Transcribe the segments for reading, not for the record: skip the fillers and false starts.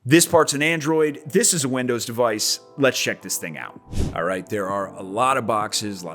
This part's an Android, this is a Windows device. Let's check this thing out. All right, there are a lot of boxes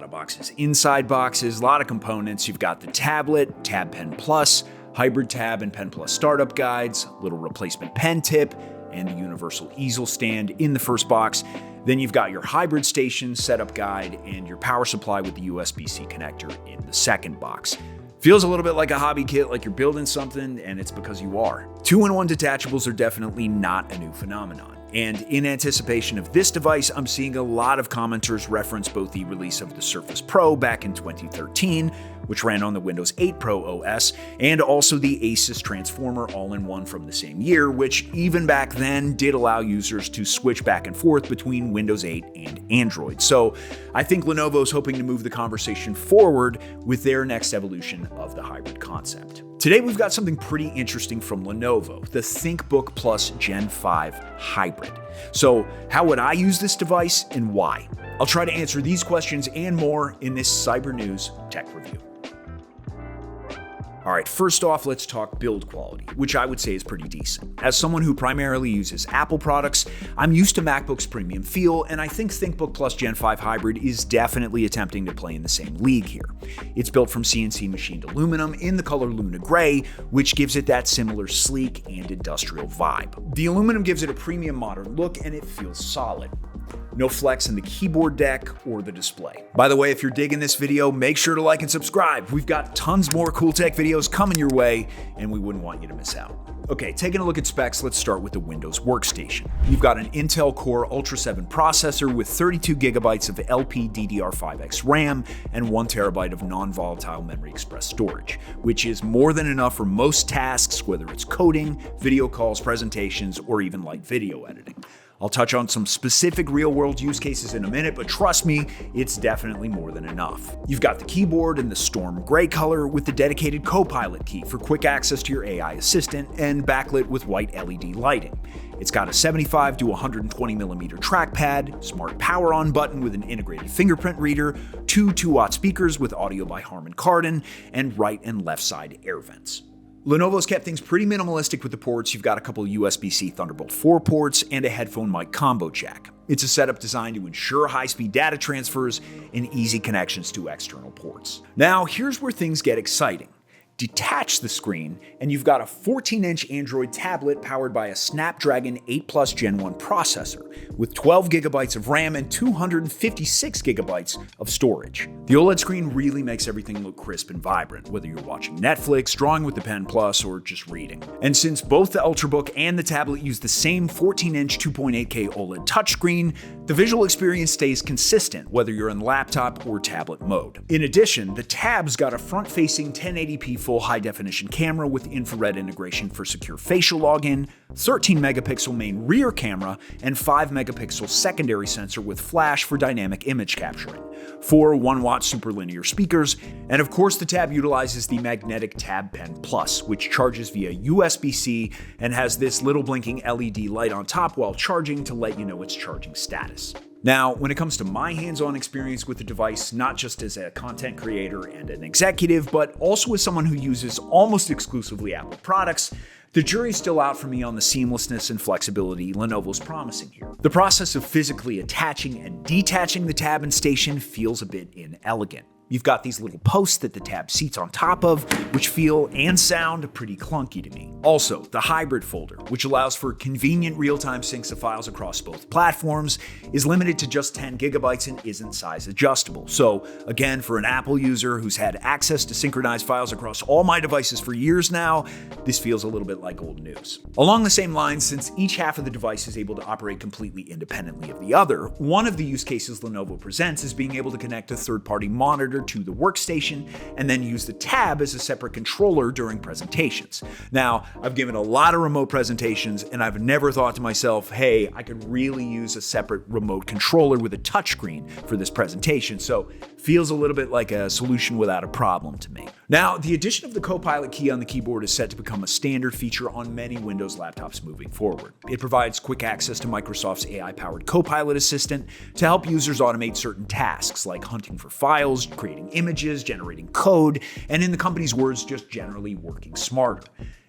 inside boxes, a lot of components. You've got the tablet, Tab Pen Plus, hybrid tab and Pen Plus startup guides, little replacement pen tip, and the universal easel stand in the first box. Then you've got your hybrid station setup guide and your power supply with the USB-C connector in the second box. Feels a little bit like a hobby kit, like you're building something, and it's because you are. 2-in-1 detachables are definitely not a new phenomenon. And in anticipation of this device, I'm seeing a lot of commenters reference both the release of the Surface Pro back in 2013, which ran on the Windows 8 Pro OS, and also the Asus Transformer all-in-one from the same year, which even back then did allow users to switch back and forth between Windows 8 and Android. So I think Lenovo's hoping to move the conversation forward with their next evolution of the hybrid concept. Today we've got something pretty interesting from Lenovo, the ThinkBook Plus Gen 5 Hybrid. So how would I use this device and why? I'll try to answer these questions and more in this Cyber News Tech Review. All right, first off, let's talk build quality, which I would say is pretty decent. As someone who primarily uses Apple products, I'm used to MacBook's premium feel, and I think ThinkBook Plus Gen 5 Hybrid is definitely attempting to play in the same league here. It's built from CNC machined aluminum in the color Luna Gray, which gives it that similar sleek and industrial vibe. The aluminum gives it a premium modern look, and it feels solid. No flex in the keyboard deck or the display. By the way, if you're digging this video, make sure to like and subscribe. We've got tons more cool tech videos coming your way, and we wouldn't want you to miss out. Okay, taking a look at specs, let's start with the Windows workstation. You've got an Intel Core Ultra 7 processor with 32 gigabytes of LPDDR5X RAM and 1 terabyte of non-volatile memory express storage, which is more than enough for most tasks, whether it's coding, video calls, presentations, or even light video editing. I'll touch on some specific real-world use cases in a minute, but trust me, it's definitely more than enough. You've got the keyboard in the storm gray color with the dedicated Copilot key for quick access to your AI assistant and backlit with white LED lighting. It's got a 75 to 120 millimeter trackpad, smart power on button with an integrated fingerprint reader, two 2-watt speakers with audio by Harman Kardon, and right and left side air vents. Lenovo's kept things pretty minimalistic with the ports. You've got a couple USB-C Thunderbolt 4 ports and a headphone mic combo jack. It's a setup designed to ensure high-speed data transfers and easy connections to external ports. Now, here's where things get exciting. Detach the screen, and you've got a 14-inch Android tablet powered by a Snapdragon 8 Plus Gen 1 processor with 12 gigabytes of RAM and 256 gigabytes of storage. The OLED screen really makes everything look crisp and vibrant, whether you're watching Netflix, drawing with the Pen Plus, or just reading. And since both the Ultrabook and the tablet use the same 14-inch 2.8K OLED touchscreen, the visual experience stays consistent whether you're in laptop or tablet mode. In addition, the tab's got a front-facing 1080p full high-definition camera with infrared integration for secure facial login, 13-megapixel main rear camera, and 5-megapixel secondary sensor with flash for dynamic image capturing, 4 1-watt superlinear speakers, and of course the tab utilizes the magnetic Tab Pen Plus, which charges via USB-C and has this little blinking LED light on top while charging to let you know its charging status. Now, when it comes to my hands-on experience with the device, not just as a content creator and an executive, but also as someone who uses almost exclusively Apple products, the jury's still out for me on the seamlessness and flexibility Lenovo's promising here. The process of physically attaching and detaching the tab and station feels a bit inelegant. You've got these little posts that the tab seats on top of, which feel and sound pretty clunky to me. Also, the hybrid folder, which allows for convenient real-time syncs of files across both platforms, is limited to just 10 gigabytes and isn't size adjustable. So again, for an Apple user who's had access to synchronized files across all my devices for years now, this feels a little bit like old news. Along the same lines, since each half of the device is able to operate completely independently of the other, one of the use cases Lenovo presents is being able to connect a third-party monitor to the workstation and then use the tab as a separate controller during presentations. Now, I've given a lot of remote presentations and I've never thought to myself, hey, I could really use a separate remote controller with a touchscreen for this presentation, so feels a little bit like a solution without a problem to me. Now, the addition of the Copilot key on the keyboard is set to become a standard feature on many Windows laptops moving forward. It provides quick access to Microsoft's AI-powered Copilot assistant to help users automate certain tasks like hunting for files, creating images, generating code, and in the company's words, just generally working smarter.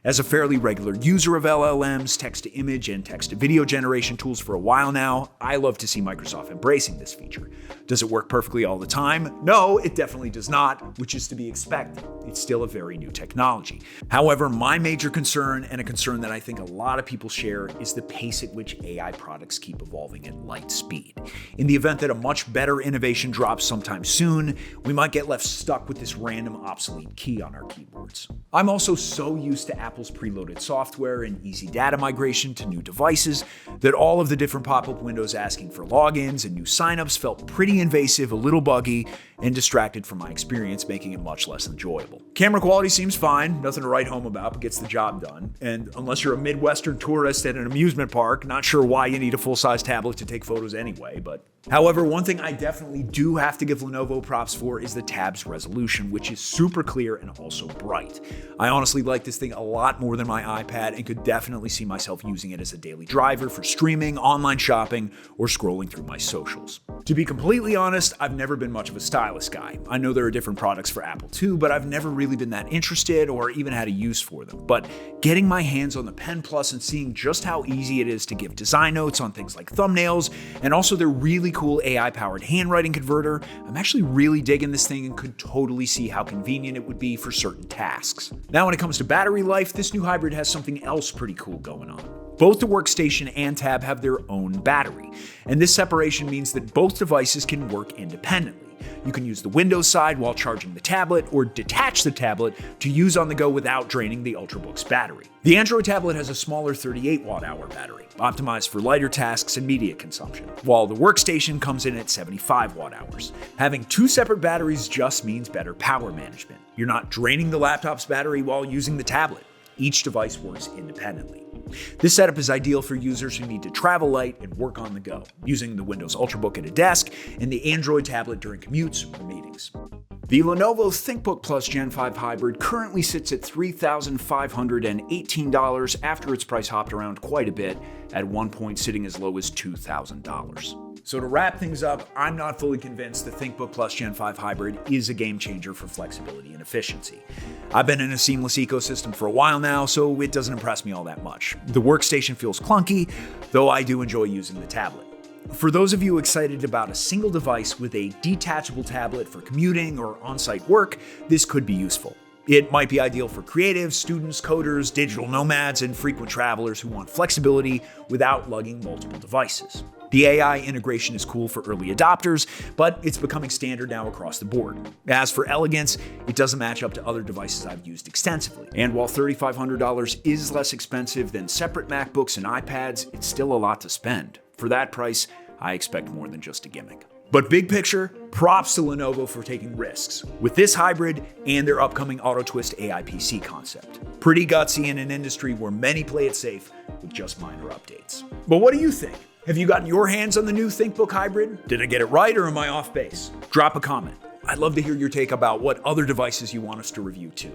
As a fairly regular user of LLMs, text-to-image, and text-to-video generation tools for a while now, I love to see Microsoft embracing this feature. Does it work perfectly all the time? No, it definitely does not, which is to be expected. It's still a very new technology. However, my major concern, and a concern that I think a lot of people share, is the pace at which AI products keep evolving at light speed. In the event that a much better innovation drops sometime soon, we might get left stuck with this random obsolete key on our keyboards. I'm also so used to Apple's preloaded software and easy data migration to new devices that all of the different pop-up windows asking for logins and new signups felt pretty invasive, a little buggy, and distracted from my experience, making it much less enjoyable. Camera quality seems fine, nothing to write home about, but gets the job done. And unless you're a Midwestern tourist at an amusement park, not sure why you need a full-size tablet to take photos anyway, but however, one thing I definitely do have to give Lenovo props for is the tab's resolution, which is super clear and also bright. I honestly like this thing a lot more than my iPad and could definitely see myself using it as a daily driver for streaming, online shopping, or scrolling through my socials. To be completely honest, I've never been much of a stylus guy. I know there are different products for Apple too, but I've never really been that interested or even had a use for them. But getting my hands on the Pen Plus and seeing just how easy it is to give design notes on things like thumbnails, and also their really cool AI-powered handwriting converter, I'm actually really digging this thing and could totally see how convenient it would be for certain tasks. Now, when it comes to battery life, this new hybrid has something else pretty cool going on. Both the workstation and tab have their own battery, and this separation means that both devices can work independently. You can use the Windows side while charging the tablet, or detach the tablet to use on the go without draining the Ultrabook's battery. The Android tablet has a smaller 38 watt-hour battery, optimized for lighter tasks and media consumption, while the workstation comes in at 75 watt-hours. Having two separate batteries just means better power management. You're not draining the laptop's battery while using the tablet. Each device works independently. This setup is ideal for users who need to travel light and work on the go, using the Windows Ultrabook at a desk and the Android tablet during commutes or meetings. The Lenovo ThinkBook Plus Gen 5 Hybrid currently sits at $3,518 after its price hopped around quite a bit, at one point sitting as low as $2,000. So to wrap things up, I'm not fully convinced the ThinkBook Plus Gen 5 Hybrid is a game changer for flexibility and efficiency. I've been in a seamless ecosystem for a while now, so it doesn't impress me all that much. The workstation feels clunky, though I do enjoy using the tablet. For those of you excited about a single device with a detachable tablet for commuting or on-site work, this could be useful. It might be ideal for creatives, students, coders, digital nomads, and frequent travelers who want flexibility without lugging multiple devices. The AI integration is cool for early adopters, but it's becoming standard now across the board. As for elegance, it doesn't match up to other devices I've used extensively. And while $3,500 is less expensive than separate MacBooks and iPads, it's still a lot to spend. For that price, I expect more than just a gimmick. But big picture, props to Lenovo for taking risks with this hybrid and their upcoming AutoTwist AI PC concept. Pretty gutsy in an industry where many play it safe with just minor updates. But what do you think? Have you gotten your hands on the new ThinkBook Hybrid? Did I get it right or am I off base? Drop a comment. I'd love to hear your take about what other devices you want us to review too.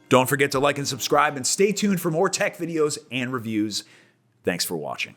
Don't forget to like and subscribe and stay tuned for more tech videos and reviews. Thanks for watching.